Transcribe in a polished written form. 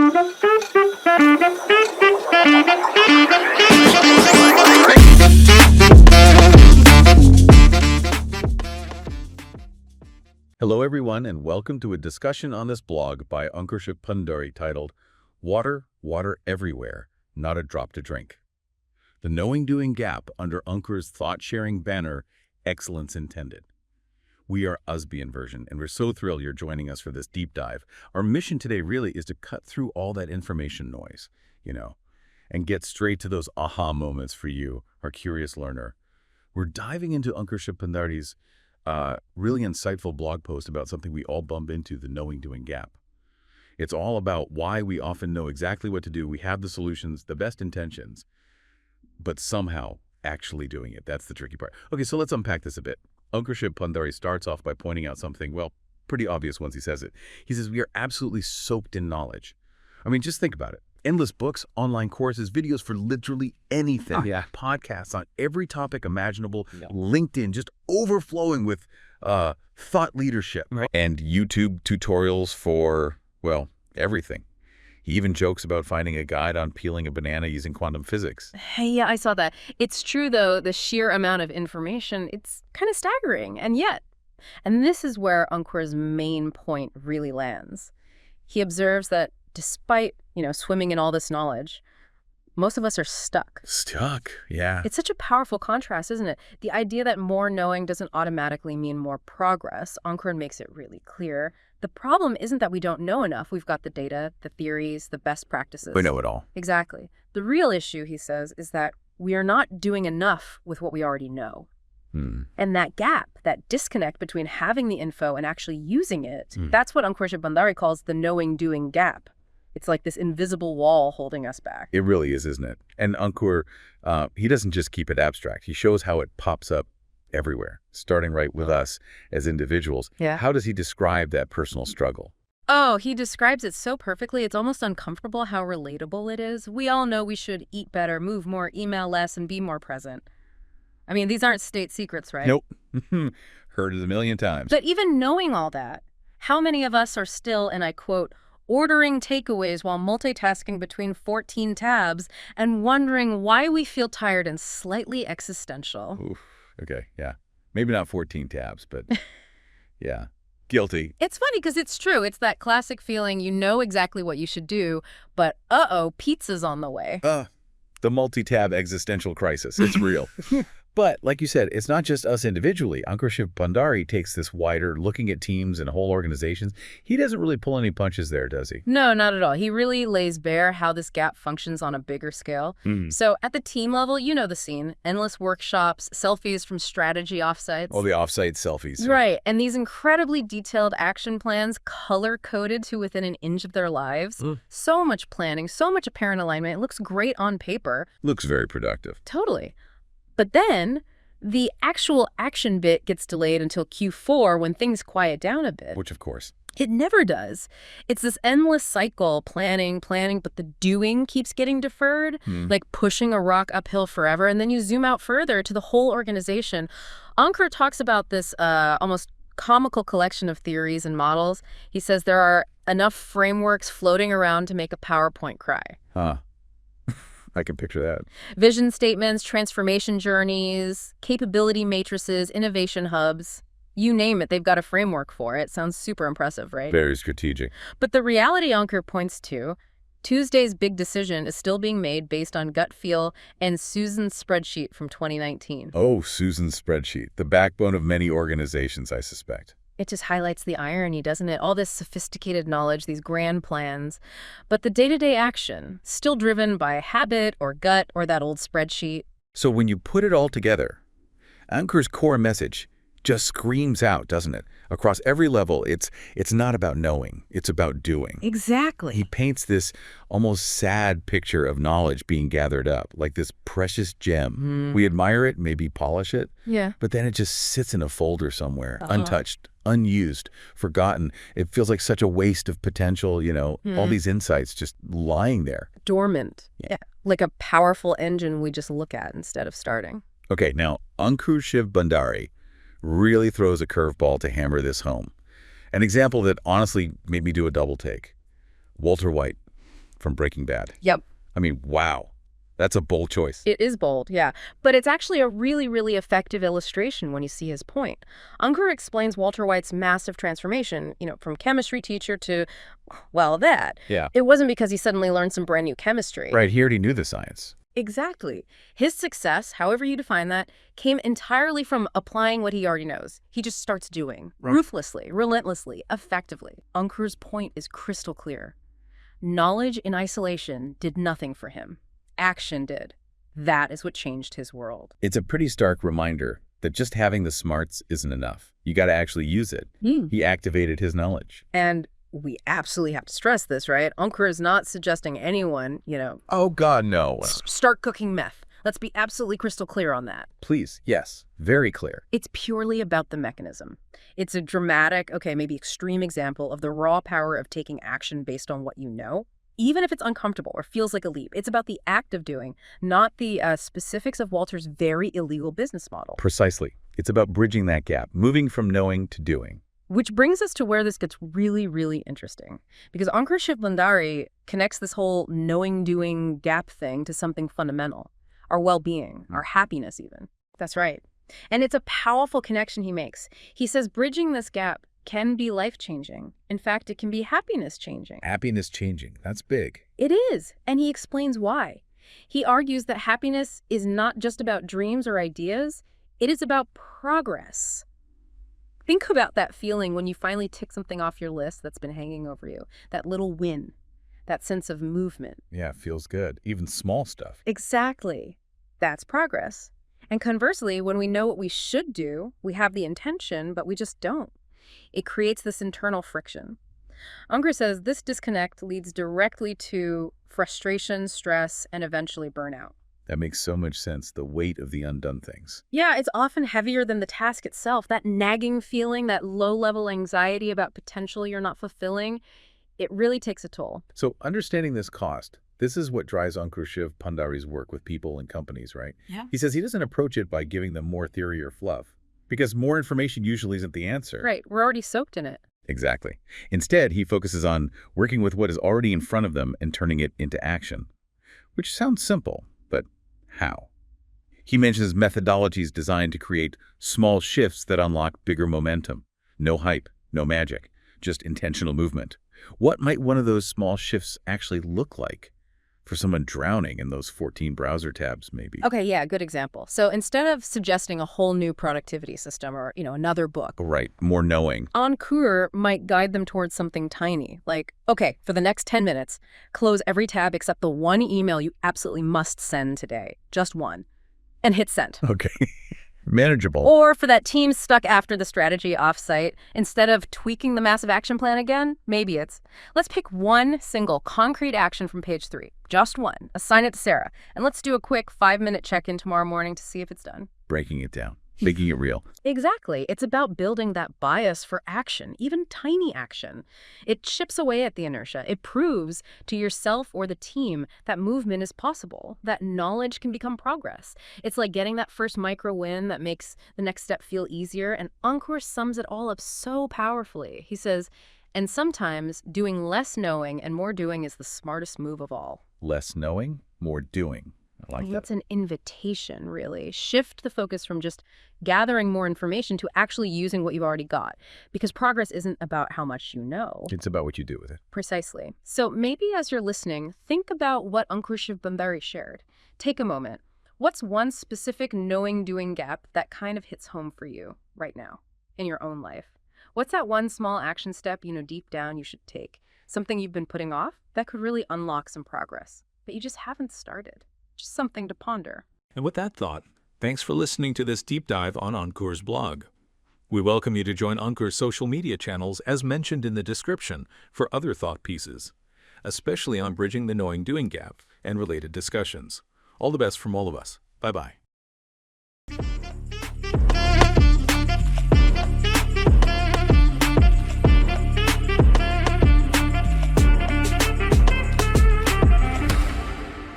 Hello everyone, and welcome to a discussion on this blog by Ankur Shiv Bhandari titled Water, Water Everywhere, Not a Drop to Drink. The knowing-doing gap under Ankur's thought-sharing banner, Excellence Intended. We are ASB version, and we're so thrilled you're joining us for this deep dive. Our mission today really is to cut through all that information noise, and get straight to those aha moments for you, our curious learner. We're diving into Ankur Shiv Bhandari's really insightful blog post about something we all bump into, the knowing-doing gap. It's all about why we often know exactly what to do. We have the solutions, the best intentions, but somehow actually doing it. That's the tricky part. Okay, so let's unpack this a bit. Ankur Shiv Bhandari starts off by pointing out something, well, pretty obvious once he says it. He says, we are absolutely soaked in knowledge. I mean, just think about it. Endless books, online courses, videos for literally anything. Podcasts on every topic imaginable. LinkedIn just overflowing with thought leadership. Right. And YouTube tutorials for, well, everything. He even jokes about finding a guide on peeling a banana using quantum physics. Hey, yeah, I saw that. It's true, though, the sheer amount of information, it's kind of staggering. And this is where Ankur's main point really lands. He observes that despite, swimming in all this knowledge, most of us are stuck. Stuck, yeah. It's such a powerful contrast, isn't it? The idea that more knowing doesn't automatically mean more progress. Ankur makes it really clear. The problem isn't that we don't know enough. We've got the data, the theories, the best practices. We know it all. Exactly. The real issue, he says, is that we are not doing enough with what we already know. And that gap, that disconnect between having the info and actually using it, that's what Ankur Shiv Bhandari calls the knowing-doing gap. It's like this invisible wall holding us back. It really is, isn't it? And Ankur, he doesn't just keep it abstract. He shows how it pops up everywhere, starting right with us as individuals. Yeah. How does he describe that personal struggle? Oh, he describes it so perfectly. It's almost uncomfortable how relatable it is. We all know we should eat better, move more, email less, and be more present. I mean, these aren't state secrets, right? Nope. Heard it a million times. But even knowing all that, how many of us are still, and I quote, ordering takeaways while multitasking between 14 tabs and wondering why we feel tired and slightly existential? Oof. Okay, yeah. Maybe not 14 tabs, but yeah. Guilty. It's funny because it's true. It's that classic feeling you know exactly what you should do, but pizza's on the way. The multi-tab existential crisis. It's real. But like you said, it's not just us individually. Ankur Shiv Bhandari takes this wider, looking at teams and whole organizations. He doesn't really pull any punches there, does he? No, not at all. He really lays bare how this gap functions on a bigger scale. So at the team level, you know the scene. Endless workshops, selfies from strategy offsites. Oh, the offsite selfies. Right. And these incredibly detailed action plans, color-coded to within an inch of their lives. So much planning, so much apparent alignment. It looks great on paper. Looks very productive. Totally. But then the actual action bit gets delayed until Q4 when things quiet down a bit. Which, of course. It never does. It's this endless cycle, planning, but the doing keeps getting deferred, like pushing a rock uphill forever. And then you zoom out further to the whole organization. Ankur talks about this almost comical collection of theories and models. He says there are enough frameworks floating around to make a PowerPoint cry. I can picture that. Vision statements, transformation journeys, capability matrices, innovation hubs. You name it, they've got a framework for it. Sounds super impressive, right? Very strategic. But the reality Ankur points to, Tuesday's big decision is still being made based on gut feel and Susan's spreadsheet from 2019. Oh, Susan's spreadsheet. The backbone of many organizations, I suspect. It just highlights the irony, doesn't it? All this sophisticated knowledge, these grand plans, but the day-to-day action, still driven by habit or gut or that old spreadsheet. So when you put it all together, Ankur's core message just screams out, doesn't it? Across every level, it's not about knowing, it's about doing. Exactly. He paints this almost sad picture of knowledge being gathered up, like this precious gem. We admire it, maybe polish it, but then it just sits in a folder somewhere, untouched, unused, forgotten. It feels like such a waste of potential, all these insights just lying there. Dormant. Yeah. Like a powerful engine we just look at instead of starting. Okay, now Ankur Shiv Bhandari really throws a curveball to hammer this home. An example that honestly made me do a double take. Walter White, from Breaking Bad. Yep. I mean, wow. That's a bold choice. It is bold, yeah. But it's actually a really, really effective illustration when you see his point. Ankur explains Walter White's massive transformation, from chemistry teacher to, well, that. Yeah. It wasn't because he suddenly learned some brand new chemistry. Right, he already knew the science. Exactly. His success, however you define that, came entirely from applying what he already knows. He just starts doing. Right. Ruthlessly, relentlessly, effectively. Ankur's point is crystal clear. Knowledge in isolation did nothing for him. Action did. That is what changed his world. It's a pretty stark reminder that just having the smarts isn't enough. You got to actually use it. He activated his knowledge. And we absolutely have to stress this, right? Ankur is not suggesting anyone, Oh, God, no. Start cooking meth. Let's be absolutely crystal clear on that. Please, yes. Very clear. It's purely about the mechanism. It's a dramatic, maybe extreme example of the raw power of taking action based on what you know. Even if it's uncomfortable or feels like a leap, it's about the act of doing, not the specifics of Walter's very illegal business model. Precisely. It's about bridging that gap, moving from knowing to doing. Which brings us to where this gets really, really interesting. Because Ankur Shiv Bhandari connects this whole knowing-doing gap thing to something fundamental. Our well-being, our happiness even. That's right. And it's a powerful connection he makes. He says bridging this gap can be life-changing. In fact, it can be happiness-changing. Happiness-changing. That's big. It is. And he explains why. He argues that happiness is not just about dreams or ideas. It is about progress. Think about that feeling when you finally tick something off your list that's been hanging over you. That little win. That sense of movement. Yeah, it feels good. Even small stuff. Exactly. That's progress. And conversely, when we know what we should do, we have the intention, but we just don't. It creates this internal friction. Ankur says this disconnect leads directly to frustration, stress, and eventually burnout. That makes so much sense, the weight of the undone things. Yeah, it's often heavier than the task itself. That nagging feeling, that low-level anxiety about potential you're not fulfilling, it really takes a toll. So understanding this cost, this is what drives Ankur Shiv Bhandari's work with people and companies, right? Yeah. He says he doesn't approach it by giving them more theory or fluff, because more information usually isn't the answer. Right, we're already soaked in it. Exactly. Instead, he focuses on working with what is already in front of them and turning it into action, which sounds simple, but how? He mentions methodologies designed to create small shifts that unlock bigger momentum. No hype, no magic, just intentional movement. What might one of those small shifts actually look like for someone drowning in those 14 browser tabs, maybe? Okay, yeah, good example. So instead of suggesting a whole new productivity system or, another book. Right, more knowing. Ankur might guide them towards something tiny, like, okay, for the next 10 minutes, close every tab except the one email you absolutely must send today. Just one. And hit send. Okay. Manageable. Or for that team stuck after the strategy offsite, instead of tweaking the massive action plan again, maybe it's, let's pick one single concrete action from page 3. Just one. Assign it to Sarah. And let's do a quick 5-minute check-in tomorrow morning to see if it's done. Breaking it down. Making it real. Exactly. It's about building that bias for action, even tiny action. It chips away at the inertia. It proves to yourself or the team that movement is possible, that knowledge can become progress. It's like getting that first micro win that makes the next step feel easier. And Ankur sums it all up so powerfully. He says, and sometimes doing less knowing and more doing is the smartest move of all. Less knowing, more doing. I like that. That's an invitation, really. Shift the focus from just gathering more information to actually using what you've already got. Because progress isn't about how much you know. It's about what you do with it. Precisely. So maybe as you're listening, think about what Ankur Shiv Bhandari shared. Take a moment. What's one specific knowing-doing gap that kind of hits home for you right now in your own life? What's that one small action step deep down you should take? Something you've been putting off that could really unlock some progress, but you just haven't started. Just something to ponder. And with that thought, thanks for listening to this deep dive on Ankur's blog. We welcome you to join Ankur's social media channels as mentioned in the description for other thought pieces, especially on bridging the knowing-doing gap and related discussions. All the best from all of us. Bye-bye.